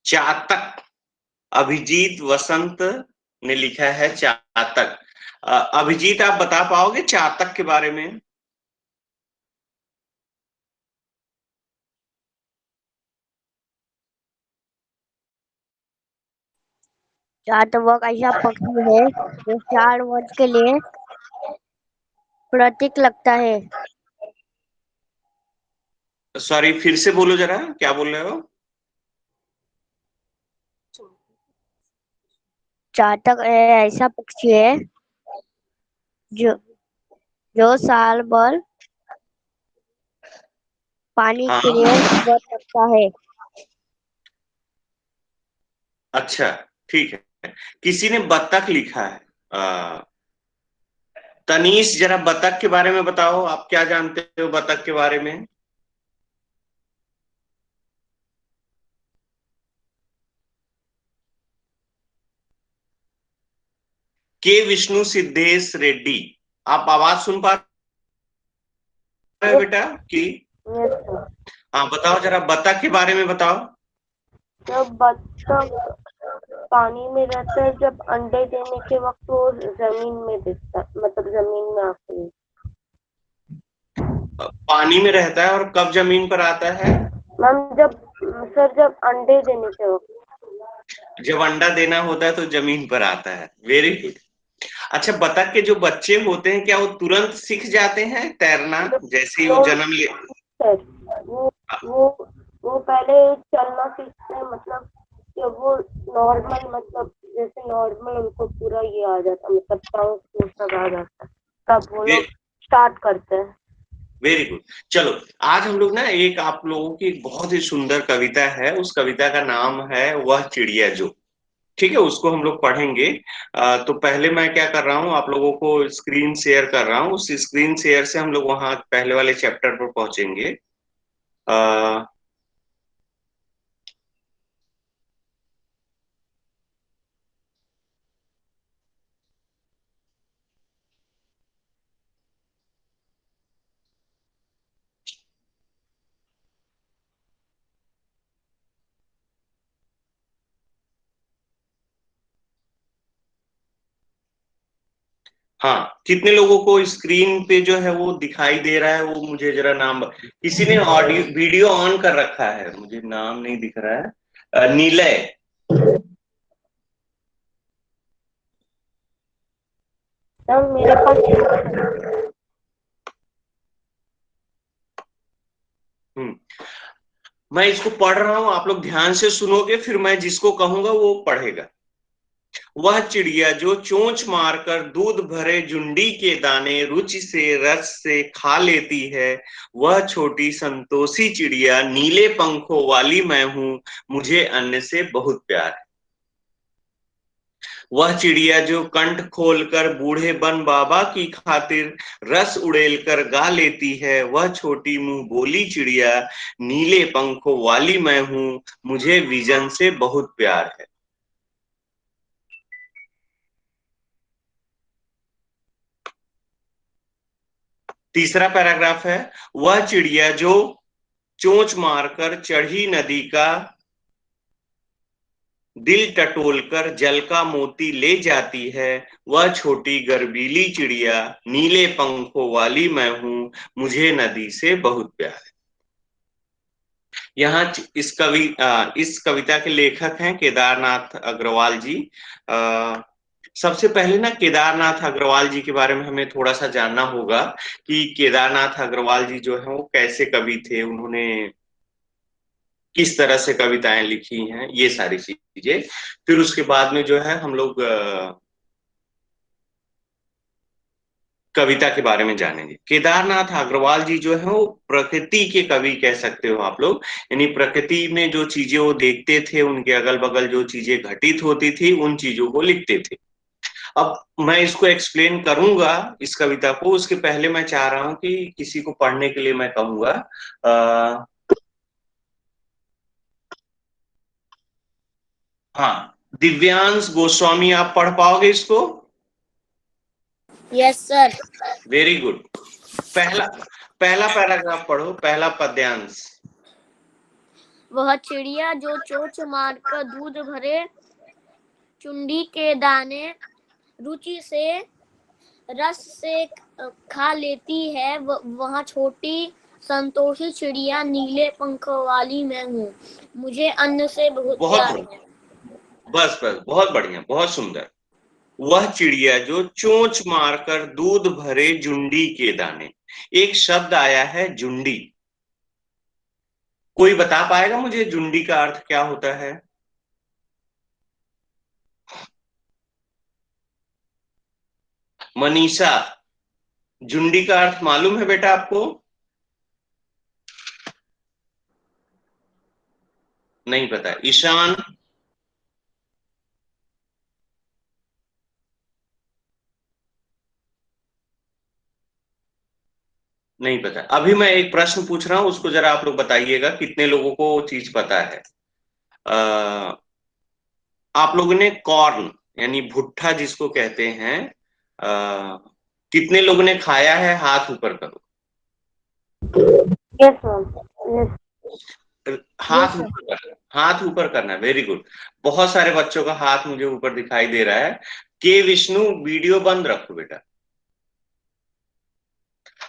चातक। अभिजीत वसंत ने लिखा है चातक। अभिजीत, आप बता पाओगे चातक के बारे में? चातक ऐसा पक्षी है जो 4 वर्ष के लिए प्रतीक लगता है। सॉरी, फिर से बोलो जरा, क्या बोल रहे हो? चातक ऐसा पक्षी है जो जो साल भर पानी हाँ, के लिए व्रत रखता है। अच्छा, ठीक है। किसी ने बत्तख लिखा है। तनीश, जरा बत्तख के बारे में बताओ, आप क्या जानते हो बत्तख के बारे में? के विष्णु सिद्धेश रेड्डी, आप आवाज सुन पा रहे हो बेटा कि? हाँ, बताओ जरा बत्तख के बारे में बताओ। जब बत्तख पानी में रहता है, जब अंडे देने के वक्त वो जमीन में दिखता, मतलब जमीन में आते हैं। पानी में रहता है और कब जमीन पर आता है? मैम जब अंडे देने के वक्त। जब अंडा देना होता है तो जमीन पर आता है। Very good. अच्छा, बतख के जो बच्चे होते हैं, क्या वो तुरंत सीख जाते हैं तैरना जैसे ही वो जन्म ले? वो वो वो पहले चलना सीखते हैं, मतलब जब वो नॉर्मल, मतलब जैसे नॉर्मल उनको पूरा ये आ जाता, मतलब टांग सब आ जाता, तब वो लोग स्टार्ट करते हैं। Very good. चलो, आज हम लोग ना एक आप लोगों की एक बहुत ही सुंदर कविता है, उस कविता का नाम है वह चिड़िया जो। ठीक है, उसको हम लोग पढ़ेंगे। तो पहले मैं क्या कर रहा हूँ, आप लोगों को स्क्रीन शेयर कर रहा हूँ। उस स्क्रीन शेयर से हम लोग वहां पहले वाले चैप्टर पर पहुंचेंगे। आ, हाँ, कितने लोगों को स्क्रीन पे जो है वो दिखाई दे रहा है, वो मुझे जरा नाम। किसी ने ऑडियो वीडियो ऑन कर रखा है, मुझे नाम नहीं दिख रहा है। नीलय। मेरे पास मैं इसको पढ़ रहा हूं, आप लोग ध्यान से सुनोगे, फिर मैं जिसको कहूंगा वो पढ़ेगा। वह चिड़िया जो चोंच मारकर दूध भरे जुंडी के दाने रुचि से रस से खा लेती है, वह छोटी संतोषी चिड़िया नीले पंखों वाली मैं हूं, मुझे अन्न से बहुत प्यार है। वह चिड़िया जो कंठ खोलकर बूढ़े बन बाबा की खातिर रस उड़ेल कर गा लेती है, वह छोटी मुंह बोली चिड़िया नीले पंखों वाली मैं हूं, मुझे विजन से बहुत प्यार है। तीसरा पैराग्राफ है, वह चिड़िया जो चोंच मारकर चढ़ी नदी का दिल टटोलकर जल का मोती ले जाती है, वह छोटी गर्वीली चिड़िया नीले पंखों वाली मैं हूं, मुझे नदी से बहुत प्यार है। यहाँ इस कविता के लेखक हैं केदारनाथ अग्रवाल जी। सबसे पहले ना केदारनाथ अग्रवाल जी के बारे में हमें थोड़ा सा जानना होगा कि केदारनाथ अग्रवाल जी जो है वो कैसे कवि थे, उन्होंने किस तरह से कविताएं लिखी हैं, ये सारी चीजें। फिर उसके बाद में जो है हम लोग कविता के बारे में जानेंगे। केदारनाथ अग्रवाल जी जो है वो प्रकृति के कवि कह सकते हो आप लोग। यानी प्रकृति में जो चीजें वो देखते थे, उनके अगल बगल जो चीजें घटित होती थी, उन चीजों को लिखते थे। अब मैं इसको एक्सप्लेन करूंगा इस कविता को, उसके पहले मैं चाह रहा हूं कि किसी को पढ़ने के लिए मैं कहूंगा। हाँ, दिव्यांश गोस्वामी, आप पढ़ पाओगे इसको? Yes sir. Very good. पहला पहला पैराग्राफ पढ़ो, पहला पद्यांश। वह चिड़िया जो चोंच मारकर दूध भरे चुंडी के दाने रुचि से रस से खा लेती है, वहाँ छोटी संतोषी चिड़िया नीले पंखों वाली मैं हूँ। मुझे अन्न से बहुत प्यार है। बस बस, बहुत बढ़िया, बहुत सुंदर। वह चिड़िया जो चोंच मारकर दूध भरे जुंडी के दाने। एक शब्द आया है जुंडी। कोई बता पाएगा मुझे जुंडी का अर्थ क्या होता है? मनीषा, जुंडी का अर्थ मालूम है बेटा आपको? नहीं पता। ईशान, नहीं पता। अभी मैं एक प्रश्न पूछ रहा हूं, उसको जरा आप लोग बताइएगा कितने लोगों को वो चीज पता है। आप लोगों ने कॉर्न यानी भुट्टा जिसको कहते हैं, कितने लोगों ने खाया है? हाथ ऊपर करो। Yes ma'am, yes. हाथ ऊपर करना, हाथ ऊपर करना। Very good. बहुत सारे बच्चों का हाथ मुझे ऊपर दिखाई दे रहा है। के विष्णु, वीडियो बंद रखो बेटा।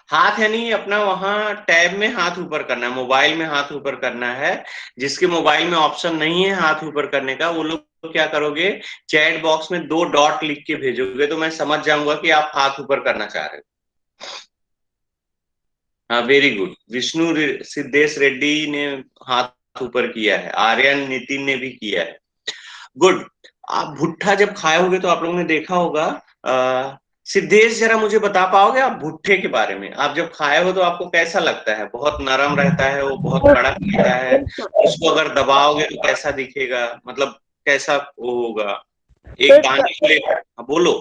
हाथ यानी अपना वहां टैब में हाथ ऊपर करना है, मोबाइल में हाथ ऊपर करना है। जिसके मोबाइल में ऑप्शन नहीं है हाथ ऊपर करने का, वो लोग क्या करोगे, चैट बॉक्स में 2 डॉट लिख के भेजोगे तो मैं समझ जाऊंगा कि आप हाथ ऊपर करना चाह रहे हो। हाँ, वेरी गुड। विष्णु सिद्धेश रेड्डी ने हाथ ऊपर किया है, आर्यन नितिन ने भी किया है। गुड। आप भुट्टा जब खाए होगे तो आप लोगों ने देखा होगा। सिद्धेश, जरा मुझे बता पाओगे आप भुट्टे के बारे में? आप जब खाए हो तो आपको कैसा लगता है? बहुत नरम रहता है, वो बहुत कड़क रहता है। उसको अगर दबाओगे तो कैसा दिखेगा, मतलब कैसा वो होगा? एक दाने को हाँ, बोलो।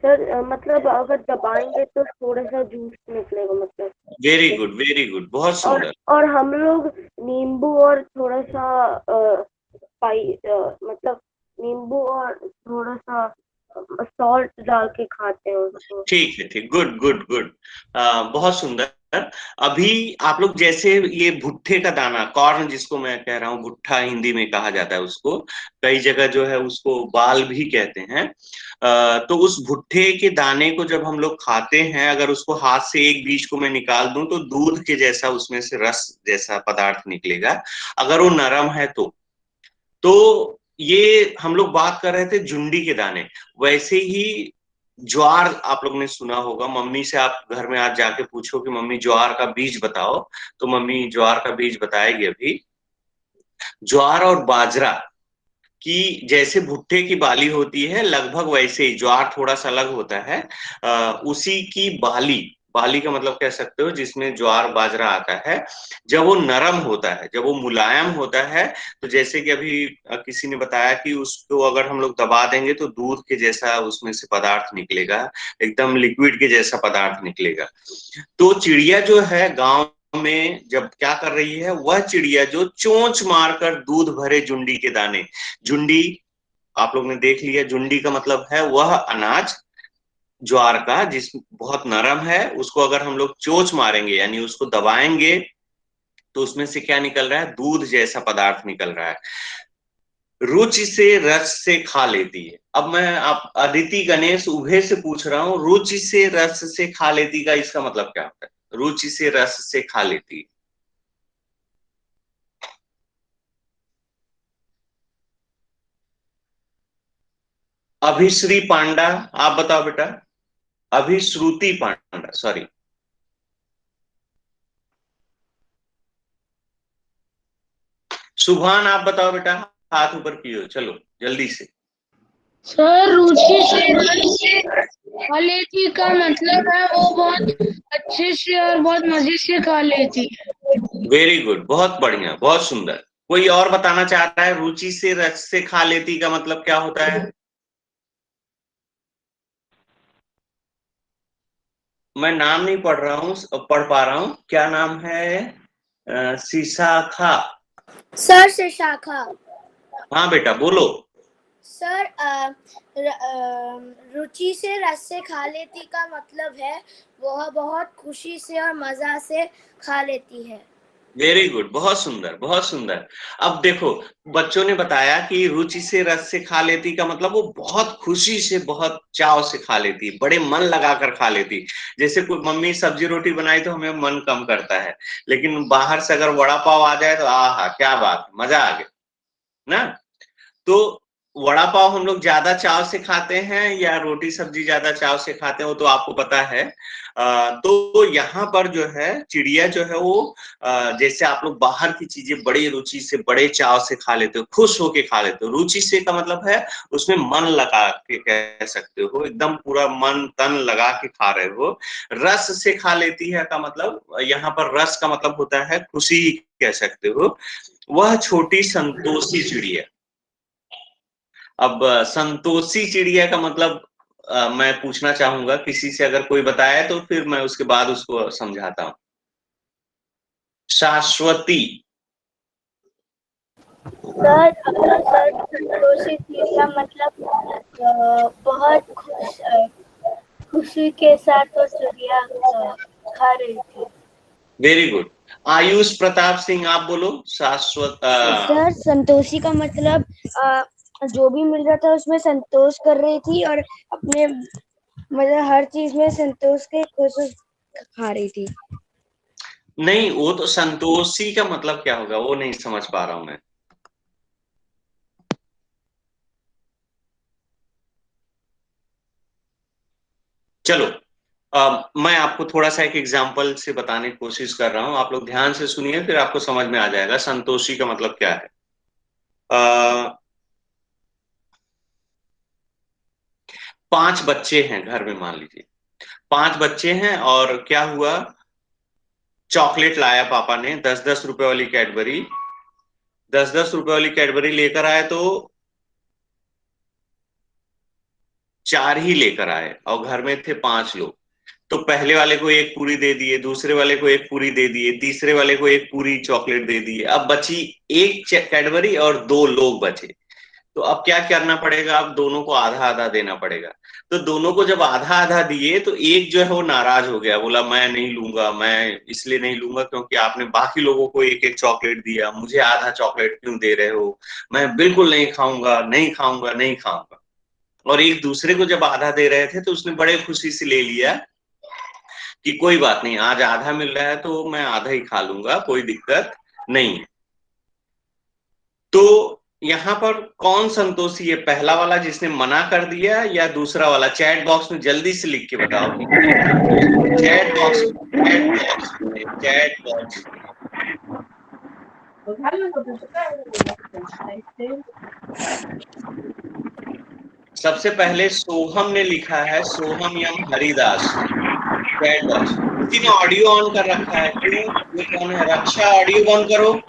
सर मतलब अगर दबाएंगे तो थोड़ा सा जूस निकलेगा मतलब। वेरी गुड, वेरी गुड, बहुत सुंदर। और हम लोग नींबू और थोड़ा सा मतलब नींबू और थोड़ा सा सॉल्ट डाल के खाते हैं उसको। ठीक है, ठीक। Good good good. बहुत सुंदर। अभी आप लोग जैसे ये भुट्टे का दाना, कॉर्न जिसको मैं कह रहा हूँ, भुट्टा हिंदी में कहा जाता है उसको। कई जगह जो है उसको बाल भी कहते हैं। तो उस भुट्टे के दाने को जब हम लोग खाते हैं, अगर उसको हाथ से एक बीज को मैं निकाल दूं तो दूध के जैसा उसमें से रस जैसा पदार्थ निकलेगा, अगर वो नरम है तो ये हम लोग बात कर रहे थे जुंडी के दाने। वैसे ही ज्वार आप लोग ने सुना होगा। मम्मी से आप घर में आज जाके पूछो कि मम्मी ज्वार का बीज बताओ, तो मम्मी ज्वार का बीज बताएगी अभी। ज्वार और बाजरा की जैसे भुट्टे की बाली होती है, लगभग वैसे ही ज्वार थोड़ा सा अलग होता है। उसी की बाली, बाली का मतलब कह सकते हो जिसमें ज्वार बाजरा आता है, जब वो नरम होता है, जब वो मुलायम होता है, तो जैसे कि अभी किसी ने बताया कि उसको अगर हम लोग दबा देंगे तो दूध के जैसा उसमें से पदार्थ निकलेगा, एकदम लिक्विड के जैसा पदार्थ निकलेगा। तो चिड़िया जो है गांव में जब क्या कर रही है, वह चिड़िया जो चोंच मारकर दूध भरे जुंडी के दाने। जुंडी आप लोग ने देख लिया, जुंडी का मतलब है वह अनाज ज्वार का जिस बहुत नरम है, उसको अगर हम लोग चोंच मारेंगे यानी उसको दबाएंगे तो उसमें से क्या निकल रहा है, दूध जैसा पदार्थ निकल रहा है। रुचि से रस से खा लेती है। अब मैं आप अदिति गणेश उभय से पूछ रहा हूं, रुचि से रस से खा लेती का इसका मतलब क्या होता है? रुचि से रस से खा लेती। अभिश्री पांडा, आप बताओ बेटा। अभिश्रुति पांडा, सॉरी। सुभान, आप बताओ बेटा। हाथ ऊपर किए, चलो जल्दी से। सर रुचि से खा लेती का मतलब है वो बहुत अच्छे से और बहुत मजे से खा लेती है। वेरी गुड, बहुत बढ़िया, बहुत सुंदर। कोई और बताना चाहता है रुचि से रस से खा लेती का मतलब क्या होता है? मैं नाम नहीं पढ़ रहा हूँ, पढ़ पा रहा हूँ। क्या नाम है? सीसाखा। सर से शाखा। हाँ बेटा, बोलो। सर रुचि से रस से खा लेती का मतलब है वह बहुत खुशी से और मजा से खा लेती है। वेरी गुड, बहुत सुंदर, बहुत सुंदर। अब देखो, बच्चों ने बताया कि रुचि से रस से खा लेती का मतलब वो बहुत खुशी से, बहुत चाव से खा लेती, बड़े मन लगाकर खा लेती। जैसे कोई मम्मी सब्जी रोटी बनाई तो हमें मन कम करता है, लेकिन बाहर से अगर वड़ा पाव आ जाए तो आहा क्या बात, मजा आ गया ना। तो वड़ा पाव हम लोग ज्यादा चाव से खाते हैं या रोटी सब्जी ज्यादा चाव से खाते हैं, वो तो आपको पता है। तो यहाँ पर जो है चिड़िया जो है वो जैसे आप लोग बाहर की चीजें बड़ी रुचि से, बड़े चाव से खा लेते हो, खुश होके खा लेते हो। रुचि से का मतलब है उसमें मन लगा के कह सकते हो, एकदम पूरा मन तन लगा के खा रहे हो। रस से खा लेती है का मतलब, यहाँ पर रस का मतलब होता है खुशी कह सकते हो। वह छोटी संतोषी चिड़िया। अब संतोषी चिड़िया का मतलब मैं पूछना चाहूंगा किसी से, अगर कोई बताया तो फिर मैं उसके बाद उसको समझाता हूँ। शाश्वती। सर सर संतोषी चिड़िया मतलब बहुत खुशी के साथ वो चिड़िया खा रही थी। Very good. आयुष प्रताप सिंह, आप बोलो। शाश्वत सर संतोषी का मतलब जो भी मिल रहा था उसमें संतोष कर रही थी और अपने मतलब हर चीज में संतोष के खुश खा रही थी। नहीं, वो तो संतोषी का मतलब क्या होगा वो नहीं समझ पा रहा हूं मैं। चलो, मैं आपको थोड़ा सा एक एग्जांपल से बताने की कोशिश कर रहा हूं, आप लोग ध्यान से सुनिए, फिर आपको समझ में आ जाएगा संतोषी का मतलब क्या है। अ, 5 बच्चे हैं घर में, मान लीजिए 5 बच्चे हैं, और क्या हुआ, चॉकलेट लाया पापा ने, 10-10 रुपए वाली कैडबरी। 10-10 रुपए वाली कैडबरी लेकर आए तो 4 ही लेकर आए, और घर में थे 5 लोग। तो पहले वाले को एक पूरी दे दिए, दूसरे वाले को एक पूरी दे दिए, तीसरे वाले को एक पूरी चॉकलेट दे दिए। अब बची एक कैडबरी और 2 लोग बचे। तो अब क्या करना पड़ेगा, अब दोनों को आधा आधा देना पड़ेगा। तो दोनों को जब आधा आधा दिए तो एक जो है वो नाराज हो गया, बोला मैं नहीं लूंगा, मैं इसलिए नहीं लूंगा क्योंकि आपने बाकी लोगों को एक एक चॉकलेट दिया, मुझे आधा चॉकलेट क्यों दे रहे हो, मैं बिल्कुल नहीं खाऊंगा, नहीं खाऊंगा, नहीं खाऊंगा। और एक दूसरे को जब आधा दे रहे थे तो उसने बड़े खुशी से ले लिया कि कोई बात नहीं, आज आधा मिल रहा है तो मैं आधा ही खा लूंगा, कोई दिक्कत नहीं। तो यहाँ पर कौन संतोषी है, पहला वाला जिसने मना कर दिया या दूसरा वाला? चैट बॉक्स में जल्दी से लिख के बताओ कि चैट बॉक्स चैट बॉक्स। सबसे पहले सोहम ने लिखा है, सोहम यम हरिदास। चैट बॉक्स किसी ने ऑडियो ऑन कर रखा है, क्यों? ये कौन है? रक्षा, ऑडियो बंद करो।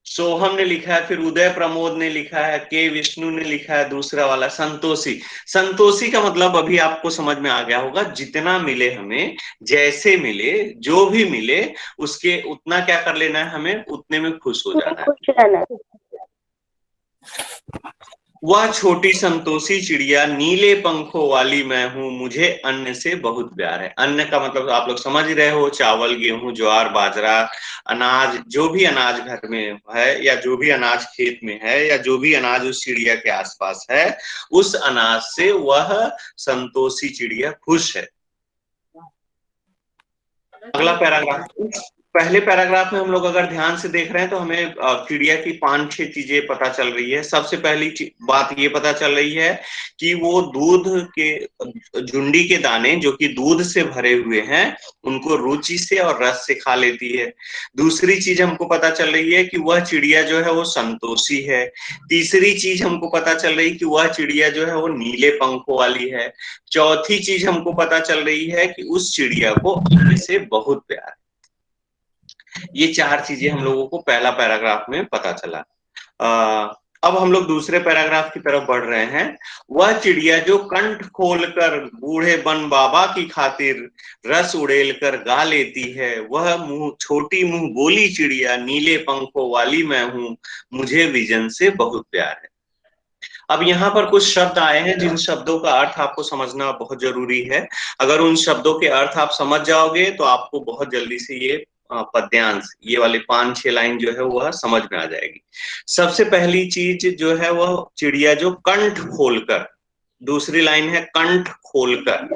सोहम ने लिखा है, फिर उदय प्रमोद ने लिखा है, के विष्णु ने लिखा है, दूसरा वाला संतोषी। संतोषी का मतलब अभी आपको समझ में आ गया होगा, जितना मिले हमें, जैसे मिले, जो भी मिले, उसके उतना क्या कर लेना है, हमें उतने में खुश हो जाना है। खुश रहना। वह छोटी संतोषी चिड़िया नीले पंखों वाली मैं हूं, मुझे अन्न से बहुत प्यार है। अन्न का मतलब आप लोग समझ रहे हो, चावल, गेहूं, ज्वार, बाजरा, अनाज, जो भी अनाज घर में है या जो भी अनाज खेत में है या जो भी अनाज उस चिड़िया के आसपास है, उस अनाज से वह संतोषी चिड़िया खुश है। अगला पैराग्राफ, पहले पैराग्राफ में हम लोग अगर ध्यान से देख रहे हैं तो हमें चिड़िया की 5-6 चीजें पता चल रही है। सबसे पहली बात ये पता चल रही है कि वो दूध के झुंडी के दाने जो कि दूध से भरे हुए हैं उनको रुचि से और रस से खा लेती है। दूसरी चीज हमको पता चल रही है कि वह चिड़िया जो है वो संतोषी है। तीसरी चीज हमको पता चल रही है कि वह चिड़िया जो है वो नीले पंखों वाली है। चौथी चीज हमको पता चल रही है कि उस चिड़िया को अन्न से बहुत प्यार है। ये 4 चीजें हम लोगों को पहला पैराग्राफ में पता चला। अब हम लोग दूसरे पैराग्राफ की तरफ बढ़ रहे हैं। वह चिड़िया जो कंठ खोलकर बूढ़े बन बाबा की खातिर रस उड़ेल कर गा लेती है, वह मुंह छोटी मुंह बोली चिड़िया नीले पंखों वाली मैं हूं, मुझे विजन से बहुत प्यार है। अब यहाँ पर कुछ शब्द आए हैं जिन शब्दों का अर्थ आपको समझना बहुत जरूरी है। अगर उन शब्दों के अर्थ आप समझ जाओगे तो आपको बहुत जल्दी से ये पद्यांश, ये वाले 5-6 लाइन जो है वह समझ में आ जाएगी। सबसे पहली चीज जो है वह चिड़िया जो कंठ खोलकर, दूसरी लाइन है कंठ खोलकर।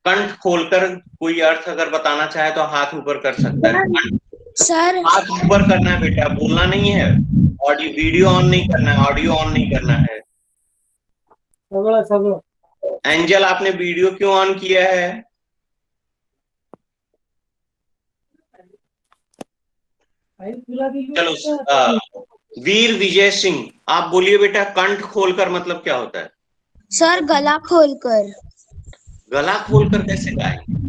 कंठ खोलकर कोई अर्थ अगर बताना चाहे तो हाथ ऊपर कर सकता है। सर हाथ ऊपर करना है बेटा, बोलना नहीं है। ऑडियो वीडियो ऑन नहीं करना है, ऑडियो ऑन नहीं करना है। एंजल आपने वीडियो क्यों ऑन किया है? चलो वीर विजय सिंह आप बोलिए बेटा, कंठ खोलकर मतलब क्या होता है? सर गला खोलकर। गला खोलकर कैसे गाएंगे?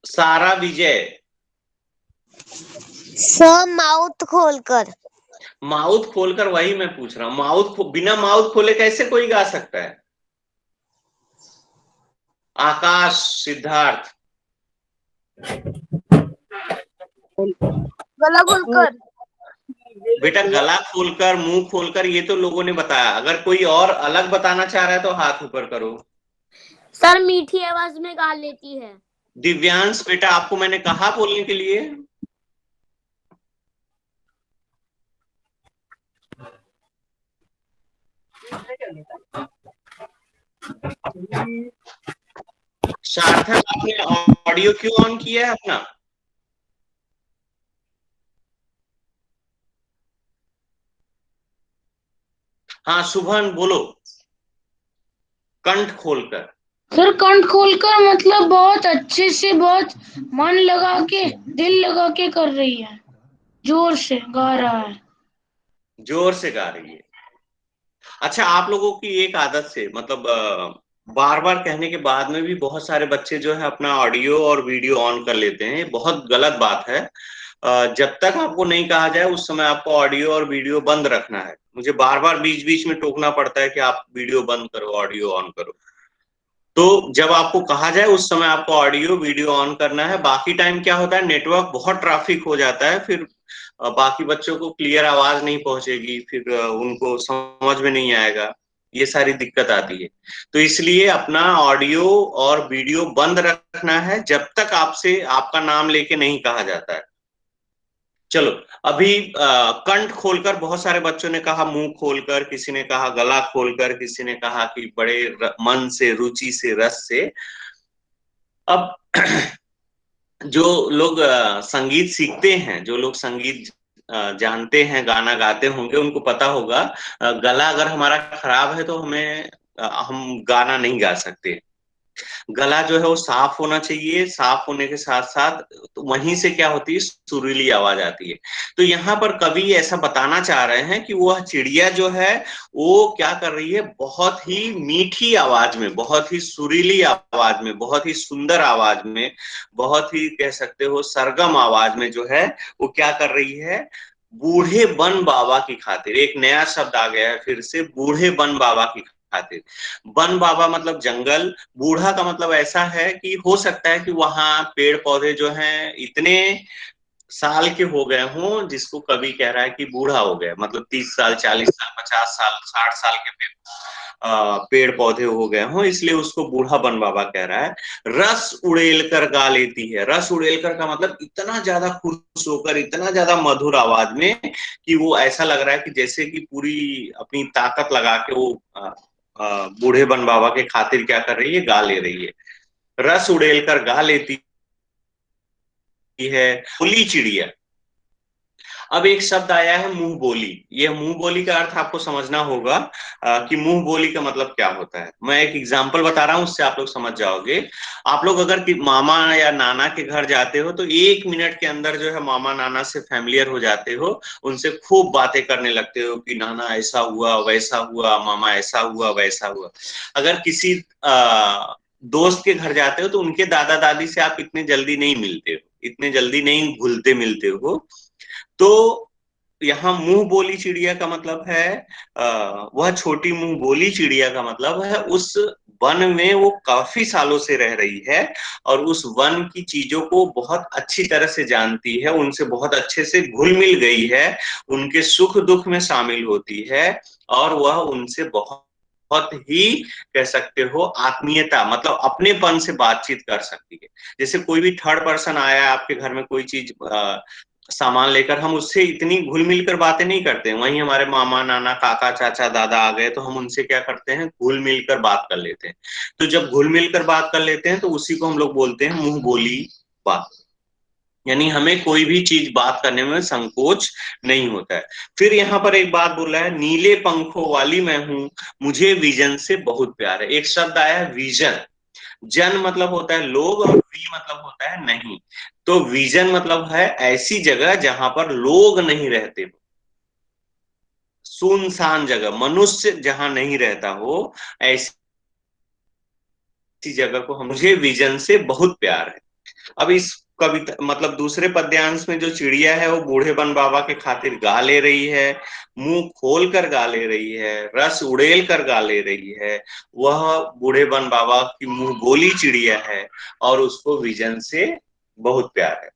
सारा विजय। सर माउथ खोलकर। माउथ खोलकर, वही मैं पूछ रहा हूँ। बिना माउथ खोले कैसे कोई गा सकता है? आकाश, सिद्धार्थ। गला खोलकर। बेटा गला खोलकर, मुंह खोलकर ये तो लोगों ने बताया। अगर कोई और अलग बताना चाह रहा है तो हाथ ऊपर करो। सर मीठी आवाज में गा लेती है। दिव्यांश बेटा आपको मैंने कहा बोलने के लिए। सार्थक आपने ऑडियो क्यों ऑन किया है अपना? हाँ शुभन बोलो, कंठ खोलकर। सर कंठ खोलकर मतलब बहुत अच्छे से, बहुत मन लगा के, दिल लगा के कर रही है, जोर से गा रहा है। जोर से गा रही है। अच्छा, आप लोगों की एक आदत से, मतलब बार बार कहने के बाद में भी बहुत सारे बच्चे जो है अपना ऑडियो और वीडियो ऑन कर लेते हैं। ये बहुत गलत बात है। जब तक आपको नहीं कहा जाए उस समय आपको ऑडियो और वीडियो बंद रखना है। मुझे बार बार बीच बीच में टोकना पड़ता है कि आप वीडियो बंद करो, ऑडियो ऑन करो। तो जब आपको कहा जाए उस समय आपको ऑडियो वीडियो ऑन करना है। बाकी टाइम क्या होता है, नेटवर्क बहुत ट्रैफिक हो जाता है, फिर बाकी बच्चों को क्लियर आवाज नहीं पहुंचेगी, फिर उनको समझ में नहीं आएगा, ये सारी दिक्कत आती है। तो इसलिए अपना ऑडियो और वीडियो बंद रखना है जब तक आपसे आपका नाम लेके नहीं कहा जाता है। चलो, अभी कंठ खोलकर बहुत सारे बच्चों ने कहा, मुंह खोलकर, किसी ने कहा गला खोलकर, किसी ने कहा कि बड़े मन से, रुचि से, रस से। अब जो लोग संगीत सीखते हैं, जो लोग संगीत जानते हैं, गाना गाते होंगे, उनको पता होगा गला अगर हमारा खराब है तो हम गाना नहीं गा सकते। गला जो है वो साफ होना चाहिए। साफ होने के साथ साथ तो वहीं से क्या होती है, सुरीली आवाज आती है। तो यहाँ पर कवि ऐसा बताना चाह रहे हैं कि वह चिड़िया जो है वो क्या कर रही है, बहुत ही मीठी आवाज में, बहुत ही सुरीली आवाज में, बहुत ही सुंदर आवाज में, बहुत ही कह सकते हो सरगम आवाज में जो है वो क्या कर रही है, बूढ़े बन बाबा की खातिर। एक नया शब्द आ गया है फिर से, बूढ़े बन बाबा की खातिर। वन बाबा मतलब जंगल, बूढ़ा का मतलब ऐसा है कि हो सकता है कि वहां पेड़ पौधे जो हैं इतने साल के हो गए हों, जिसको कवि कह रहा है कि बूढ़ा हो गया, मतलब 30 साल, 40 साल, 50 साल, 60 साल के पेड़ पौधे हो गए हों, इसलिए उसको बूढ़ा बन बाबा कह रहा है। रस उड़ेल कर गा लेती है। रस उड़ेल कर का मतलब इतना ज्यादा खुश होकर, इतना ज्यादा मधुर आवाज में कि वो ऐसा लग रहा है कि जैसे कि पूरी अपनी ताकत लगा के वो बूढ़े बन बाबा के खातिर क्या कर रही है, गा ले रही है। रस उड़ेल कर गा लेती है खुली चिड़िया। अब एक शब्द आया है मुंह बोली। ये मुंह बोली का अर्थ आपको समझना होगा कि मुंह बोली का मतलब क्या होता है। मैं एक एग्जांपल बता रहा हूं, उससे आप लोग समझ जाओगे। आप लोग अगर मामा या नाना के घर जाते हो तो 1 मिनट के अंदर जो है मामा नाना से फैमिलियर हो जाते हो, उनसे खूब बातें करने लगते हो कि नाना ऐसा हुआ, वैसा हुआ, मामा ऐसा हुआ, वैसा हुआ। अगर किसी दोस्त के घर जाते हो तो उनके दादा दादी से आप इतने जल्दी नहीं मिलते हो, इतने जल्दी नहीं घुलते मिलते हो। तो यहाँ मुंह बोली चिड़िया का मतलब है वह छोटी मुंह बोली चिड़िया का मतलब है उस वन में वो काफी सालों से रह रही है और उस वन की चीजों को बहुत अच्छी तरह से जानती है, उनसे बहुत अच्छे से घुल मिल गई है, उनके सुख दुख में शामिल होती है और वह उनसे बहुत बहुत ही कह सकते हो आत्मीयता मतलब अपनेपन से बातचीत कर सकती है। जैसे कोई भी थर्ड पर्सन आया आपके घर में कोई चीज सामान लेकर, हम उससे इतनी घुल मिल कर बातें नहीं करते हैं। वहीं हमारे मामा नाना काका चाचा दादा आ गए तो हम उनसे क्या करते हैं, घुल मिलकर बात कर लेते हैं। तो जब घुल मिलकर बात कर लेते हैं तो उसी को हम लोग बोलते हैं मुंह बोली बात, यानी हमें कोई भी चीज बात करने में संकोच नहीं होता है। फिर यहाँ पर एक बात बोला है, नीले पंखों वाली मैं हूं, मुझे विजन से बहुत प्यार है। एक शब्द आया है विजन। जन मतलब होता है लोग और वी मतलब होता है नहीं। तो विजन मतलब है ऐसी जगह जहां पर लोग नहीं रहते हो, सुनसान जगह, मनुष्य जहां नहीं रहता हो, ऐसी जगह को हम, मुझे विजन से बहुत प्यार है। अब इस कविता मतलब दूसरे पद्यांश में जो चिड़िया है वो बूढ़े बन बाबा के खातिर गा ले रही है, मुंह खोल कर गा ले रही है, रस उड़ेल कर गा ले रही है। वह बूढ़े बन बाबा की मुंह बोली चिड़िया है और उसको विजन से बहुत प्यार है।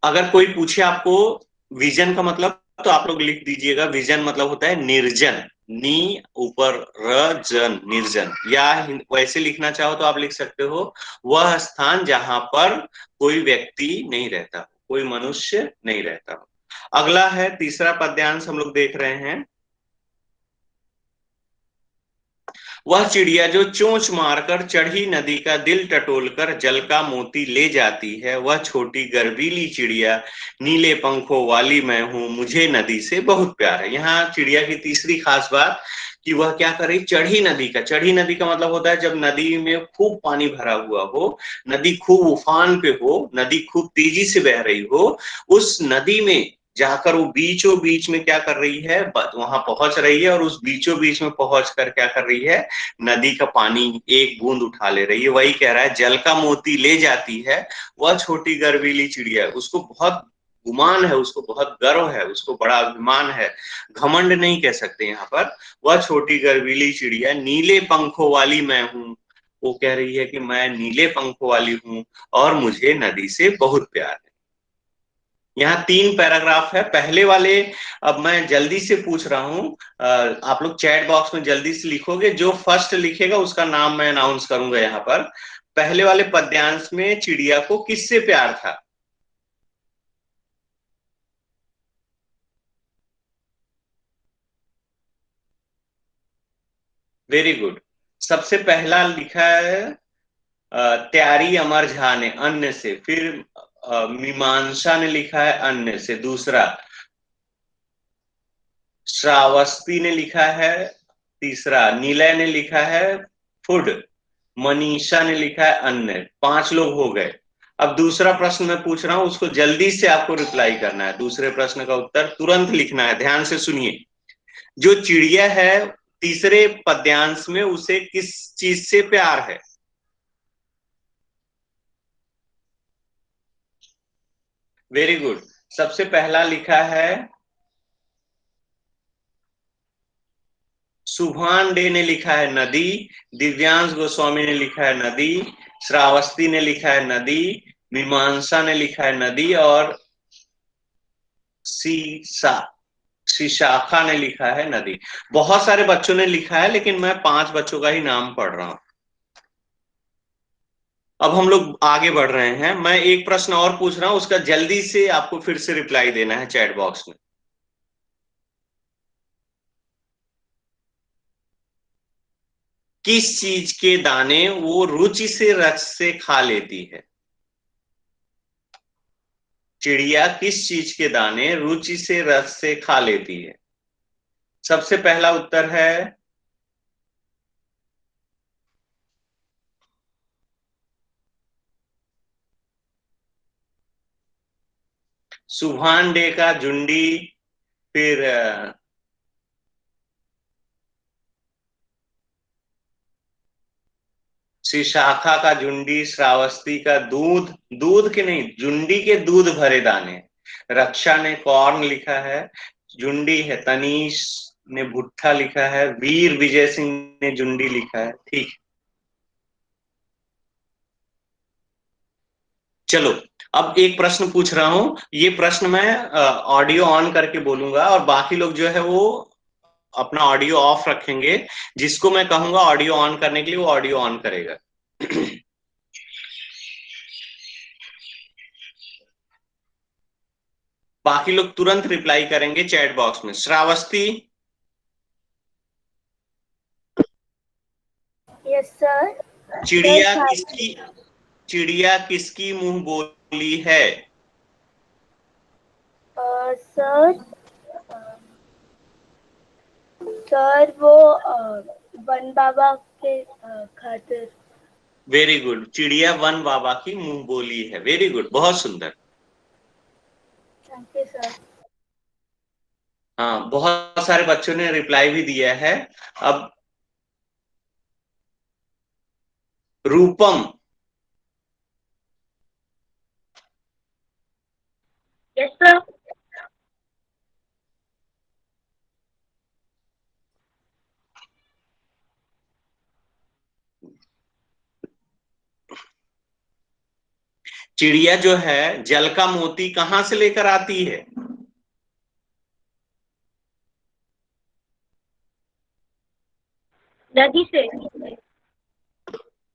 अगर कोई पूछे आपको विजन का मतलब, तो आप लोग लिख दीजिएगा विजन मतलब होता है निर्जन, नी ऊपर र जन, निर्जन। या वैसे लिखना चाहो तो आप लिख सकते हो वह स्थान जहां पर कोई व्यक्ति नहीं रहता, कोई मनुष्य नहीं रहता। अगला है तीसरा पद्यांश हम लोग देख रहे हैं। वह चिड़िया जो चोंच मारकर चढ़ी नदी का दिल टटोलकर जल का मोती ले जाती है, वह छोटी गर्वीली चिड़िया नीले पंखों वाली मैं हूं, मुझे नदी से बहुत प्यार है। यहाँ चिड़िया की तीसरी खास बात कि वह क्या कर रही, चढ़ी नदी का। चढ़ी नदी का मतलब होता है जब नदी में खूब पानी भरा हुआ हो, नदी खूब उफान पे हो, नदी खूब तेजी से बह रही हो, उस नदी में जाकर वो बीचों बीच में क्या कर रही है, वहां पहुंच रही है और उस बीचों बीच में पहुंच कर क्या कर रही है, नदी का पानी एक बूंद उठा ले रही है। वही कह रहा है जल का मोती ले जाती है वह छोटी गर्वीली चिड़िया। उसको बहुत गुमान है, उसको बहुत गर्व है, उसको बड़ा अभिमान है, घमंड नहीं कह सकते यहाँ पर। वह छोटी गर्वीली चिड़िया नीले पंखों वाली मैं हूं, वो कह रही है कि मैं नीले पंखों वाली हूं और मुझे नदी से बहुत प्यार है। यहाँ 3 पैराग्राफ है। पहले वाले अब मैं जल्दी से पूछ रहा हूं, आप लोग चैट बॉक्स में जल्दी से लिखोगे, जो फर्स्ट लिखेगा उसका नाम मैं अनाउंस करूंगा यहाँ पर। पहले वाले पद्यांश में चिड़िया को किससे प्यार था? Very good. सबसे पहला लिखा है त्यारी अमर झा ने अन्य से, फिर मीमांसा ने लिखा है अन्य से, दूसरा श्रावस्ती ने लिखा है, तीसरा निलय ने लिखा है फूड, मनीषा ने लिखा है अन्य। 5 लोग हो गए। अब दूसरा प्रश्न मैं पूछ रहा हूं, उसको जल्दी से आपको रिप्लाई करना है। दूसरे प्रश्न का उत्तर तुरंत लिखना है। ध्यान से सुनिए। जो चिड़िया है तीसरे पद्यांश में, उसे किस चीज से प्यार है? Very good. सबसे पहला लिखा है सुभान डे ने लिखा है नदी, दिव्यांश गोस्वामी ने लिखा है नदी, श्रावस्ती ने लिखा है नदी, मीमांसा ने लिखा है नदी और सीसा शिशाखा ने लिखा है नदी। बहुत सारे बच्चों ने लिखा है लेकिन मैं 5 बच्चों का ही नाम पढ़ रहा हूं। अब हम लोग आगे बढ़ रहे हैं। मैं एक प्रश्न और पूछ रहा हूं, उसका जल्दी से आपको फिर से रिप्लाई देना है चैट बॉक्स में। किस चीज के दाने वो रुचि से रस से खा लेती है? चिड़िया किस चीज के दाने रुचि से रस से खा लेती है? सबसे पहला उत्तर है सुभान डे का झुंडी, फिर शिशाखा का झुंडी, श्रावस्ती का दूध, दूध के नहीं झुंडी के दूध भरे दाने। रक्षा ने कॉर्न लिखा है, जुंडी है, तनीश ने भुट्टा लिखा है, वीर विजय सिंह ने जुंडी लिखा है। ठीक, चलो अब एक प्रश्न पूछ रहा हूं। ये प्रश्न मैं ऑडियो ऑन करके बोलूंगा और बाकी लोग जो है वो अपना ऑडियो ऑफ रखेंगे। जिसको मैं कहूंगा ऑडियो ऑन करने के लिए वो ऑडियो ऑन करेगा। बाकी लोग तुरंत रिप्लाई करेंगे चैट बॉक्स में। Shravasti, yes sir. चिड़िया किसकी मुंह बोली है? सर सर वो वन बाबा के खातिर। वेरी गुड, चिड़िया वन बाबा की मुंह बोली है। वेरी गुड, बहुत सुंदर। Thank you sir. हाँ, बहुत सारे बच्चों ने रिप्लाई भी दिया है। अब रूपम, यस सर। चिड़िया जो है जल का मोती कहां से लेकर आती है? नदी से।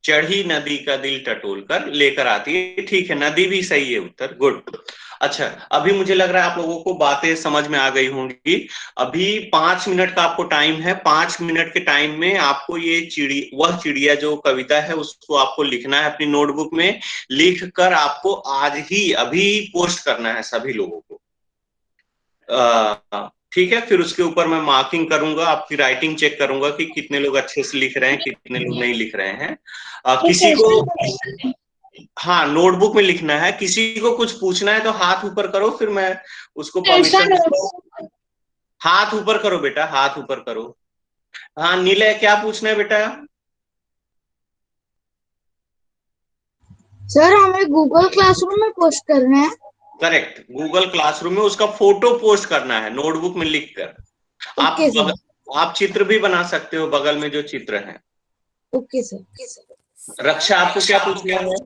चढ़ी नदी का दिल टटोल कर लेकर आती है। ठीक है, नदी भी सही है उत्तर। गुड। अच्छा, अभी मुझे लग रहा है आप लोगों को बातें समझ में आ गई होंगी। अभी 5 मिनट का आपको टाइम है। 5 मिनट के टाइम में आपको ये वह चिड़िया जो कविता है उसको आपको लिखना है अपनी नोटबुक में। लिख कर आपको आज ही अभी पोस्ट करना है सभी लोगों को। ठीक है, फिर उसके ऊपर मैं मार्किंग करूंगा, आपकी राइटिंग चेक करूंगा कि कितने लोग अच्छे से लिख रहे हैं, कितने लोग नहीं लिख रहे हैं। किसी को, हाँ, नोटबुक में लिखना है। किसी को कुछ पूछना है तो हाथ ऊपर करो, फिर मैं उसको परमिशन। हाथ ऊपर करो बेटा, हाथ ऊपर करो। हाँ नीलय, क्या पूछना है बेटा? सर हमें गूगल क्लासरूम में पोस्ट करना है। करेक्ट, गूगल क्लासरूम में उसका फोटो पोस्ट करना है नोटबुक में लिखकर। Okay sir. आप चित्र भी बना सकते हो बगल में जो चित्र है। Okay sir. रक्षा, आपको क्या पूछना है?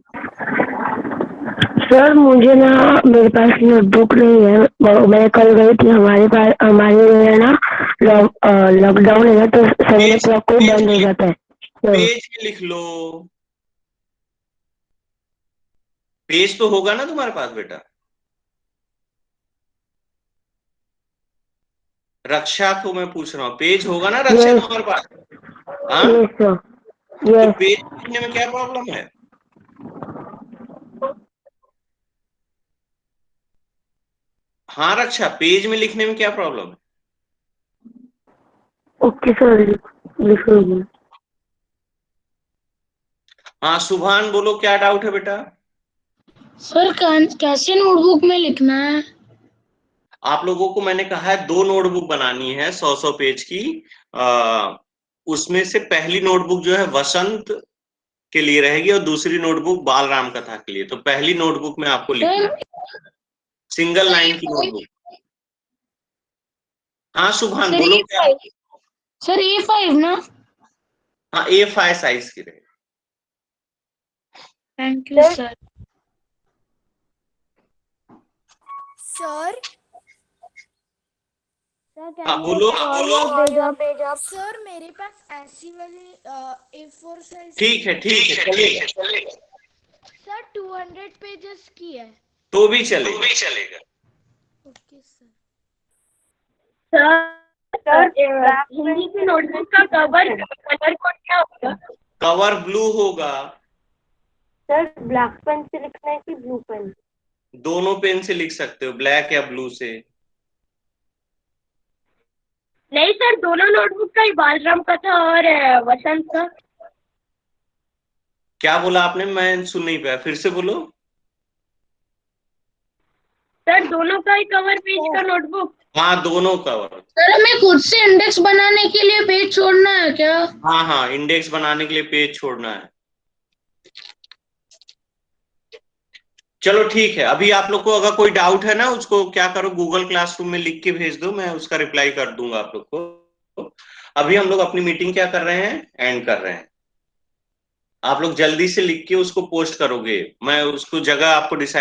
सर मुझे ना, मेरे पास नोटबुक नहीं है। मैं कल गई थी, हमारे है ना लॉकडाउन है ना, तो 7 o'clock को बंद हो जाता है। पेज में लिख लो। पेज तो होगा ना तुम्हारे पास बेटा? रक्षा को मैं पूछ रहा हूँ, पेज होगा ना रक्षा तुम्हारे पास? हाँ, तो पेज लिखने में क्या प्रॉब्लम है? हाँ रक्षा, पेज में लिखने में क्या प्रॉब्लम है? ओके सर, लिख लीजिए। हाँ सुभान, बोलो क्या डाउट है बेटा? सर कैसे नोटबुक में लिखना है? आप लोगों को मैंने कहा है 2 नोटबुक बनानी है 100-100 पेज की। उसमें से पहली नोटबुक जो है वसंत के लिए रहेगी और दूसरी नोटबुक बाल राम कथा के लिए। तो पहली नोटबुक में आपको लिखना है सिंगल लाइन की नोटबुक। हाँ सुभान, सर बोलो क्या? सर A5 ना? हाँ, A5 साइज की रहेगी। Thank you sir. सर बोलो। सर मेरे पास ऐसी वाली A4 साइज ठीक है, चलेगा। सर 200 पेजेस की है। तो भी चलेगा। Okay sir. हिंदी की नोटबुक का कलर कोड क्या होगा? कवर ब्लू होगा। सर ब्लैक पेन से लिखना है कि ब्लू पेन? दोनों पेन से लिख सकते हो, ब्लैक या ब्लू से। नहीं सर, दोनों नोटबुक का ही, बालराम का था और वसंत का। क्या बोला आपने? मैं सुन नहीं पाया, फिर से बोलो। सर दोनों का ही कवर पेज का नोटबुक। हाँ, दोनों कवर। सर हमें खुद से इंडेक्स बनाने के लिए पेज छोड़ना है क्या? हाँ, इंडेक्स बनाने के लिए पेज छोड़ना है। चलो ठीक है, अभी आप लोग को अगर कोई डाउट है ना, उसको क्या करो, गूगल क्लासरूम में लिख के भेज दो, मैं उसका रिप्लाई कर दूंगा आप लोग को। अभी हम लोग अपनी मीटिंग क्या कर रहे हैं, एंड कर रहे हैं। आप लोग जल्दी से लिख के उसको पोस्ट करोगे, मैं उसको जगह आपको डिसाइड